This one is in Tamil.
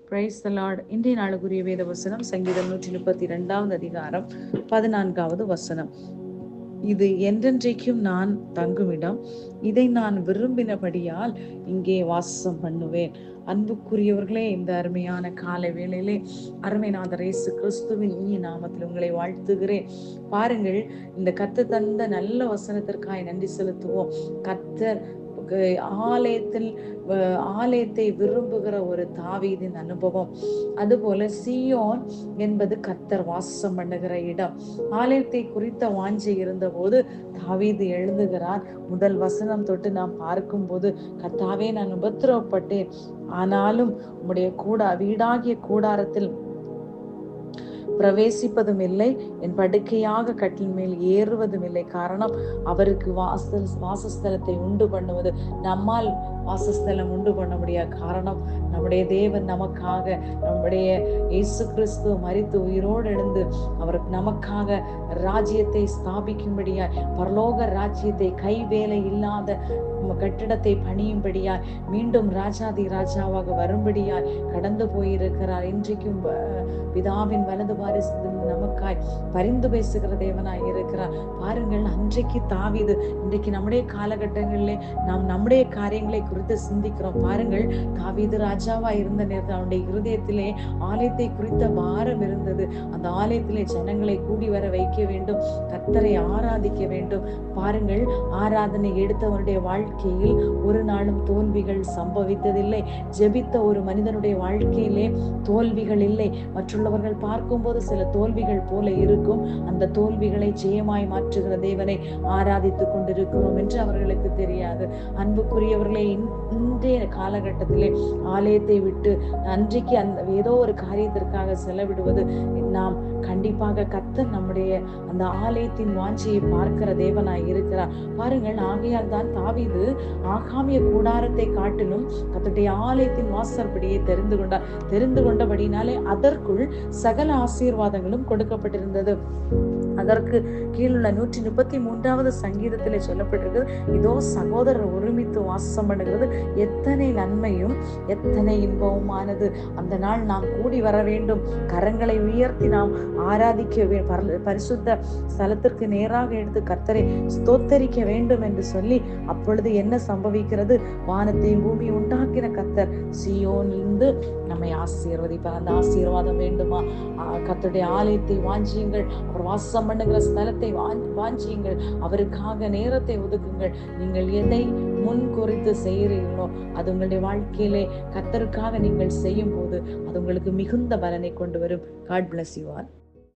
Praise the Lord. இன்றைய நாளுக்குரிய வேத வசனம் சங்கீதம் 132 அதிகாரம் 14 வசனம். இது என்றென்றைக்கும் நான் தங்குமிடம், இதை நான் விரும்பினபடியால் இங்கே வாசம் பண்ணுவேன். அன்புக்குரியவர்களே, இந்த அருமையான காலை வேளையிலே அருமைநாதர் இயேசு கிறிஸ்துவின் இனிய நாமத்தில் உங்களை வாழ்த்துகிறேன். பாருங்கள், இந்த கர்த்தர் தந்த நல்ல வசனத்திற்காய் நன்றி செலுத்துவோம். கர்த்தர் ஆலயத்தை விரும்புகிற ஒரு தாவீதின் அனுபவம். அதுபோல சீயோன் என்பது கர்த்தர் வாசம் பண்ணுகிற இடம். ஆலயத்தை குறித்த வாஞ்சை இருந்த போது தாவீது எழுதுகிறார். முதல் வசனம் தொட்டு நாம் பார்க்கும் போது, கர்த்தாவே, நான் உபத்திரவப்பட்டேன், ஆனாலும் உம்முடைய வீடாகிய கூடாரத்தில் பிரவேசிப்பதும் இல்லை, என் படுக்கையாக கட்டில் மேல் ஏறுவதும் இல்லை. காரணம், அவருக்கு வாசஸ்தலத்தை உண்டு பண்ணுவது. நம்மால் வாசஸ்தலம் உண்டு பண்ண முடியாது. காரணம், நம்முடைய தேவன் நமக்காக, நம்முடைய இயேசு கிறிஸ்து மரித்து உயிரோடு எழுந்து அவருக்கு நமக்காக ராஜ்யத்தை ஸ்தாபிக்கும்படியாய், பரலோக ராஜ்யத்தை, கை வேலை இல்லாத கட்டிடத்தை பணியும்படியாய், மீண்டும் ராஜாதி ராஜாவாக வரும்படியாய் கடந்து போயிருக்கிறார். இன்றைக்கும் பிதாவின் வலது பாரிசத்தில் நமக்காய் பரிந்து பேசுகிற தேவனாய் இருக்கிறார். பாருங்கள், அன்றைக்கு தாவீது, இன்றைக்கு நம்முடைய காலகட்டங்களிலே நாம் நம்முடைய காரியங்களை குறித்து சிந்திக்கிறோம். பாருங்கள், தாவீது ராஜாவா இருந்த நேரத்தில் அவனுடைய இருதயத்திலே ஆலயத்தை குறித்த பாரம் இருந்தது. அந்த ஆலயத்திலே ஜனங்களை கூடி வர வைக்க வேண்டும், கர்த்தரை ஆராதிக்க வேண்டும். பாருங்கள், ஆராதனை எடுத்தவனுடைய வாழ்க்கையில் ஒரு நாளும் தோல்விகள் சம்பவித்ததில்லை. ஜெபித்த ஒரு மனிதனுடைய வாழ்க்கையிலே தோல்விகள் இல்லை. மற்றுள்ளவர்கள் பார்க்கும்போது சில தோல்விகள் போல இருக்கும். அந்த தோல்விகளை ஜெயமாய் மாற்றுகிற தேவனை ஆராதித்துக் கொண்டிருக்கிறோம் என்று அவர்களுக்கு தெரியாது. அன்புக்குரியவர்களே, இன்றைய காலகட்டத்திலே ஆலயத்தை விட்டு அன்றைக்கு அந்த ஏதோ ஒரு காரியத்திற்காக செலவிடுவது, நாம் கண்டிப்பாக கர்த்தர் நம்முடைய அந்த ஆலயத்தின் வாஞ்சையை பார்க்கிற தேவனாய் இருக்கிறார். பாருங்கள், ஆகையால் தான் தாவீது ஆகாமிய கூடாரத்தை காட்டிலும் கர்த்தருடைய ஆலயத்தின் வாசற்படியை தெரிந்து கொண்டபடினாலே அதற்குள் சகல ஆசீர்வாதங்களும் கொடுக்கப்பட்டிருந்தது. அதற்கு கீழுள்ள 133 சங்கீதத்திலே சொல்லப்பட்டிருக்கிறது, இதோ சகோதரர் ஒருமித்து வாசம் பண்ணுகிறது, எத்தனை நன்மையும் எத்தனை இன்பவுமானது. அந்த நாள் நாம் கூடி வர வேண்டும், கரங்களை உயர்த்தி நாம் ஆராதிக்க பரிசுத்த ஸ்தலத்திற்கு நேராக எடுத்து கர்த்தரை ஸ்தோத்தரிக்க வேண்டும் என்று சொல்லி, அப்பொழுது என்ன சம்பவிக்கிறது? வானத்தையும் பூமி உண்டாக்கின கர்த்தர் சீயோனிலிருந்து நம்மை ஆசீர்வதிப்பார். அந்த ஆசீர்வாதம் வேண்டுமா? கர்த்தருடைய ஆலயத்தை வாஞ்சியுங்கள், அவர் வாசம் பண்ணுகிற ஸ்தலத்தை வாஞ்சியுங்கள், அவருக்காக நேரத்தை ஒதுக்குங்கள். நீங்கள் எதை முன் குறித்து செய்கிறீர்களோ அது உங்களுடைய வாழ்க்கையிலே கர்த்தருக்காக நீங்கள் செய்யும் போது அது உங்களுக்கு மிகுந்த பலனை கொண்டு வரும். God bless you all.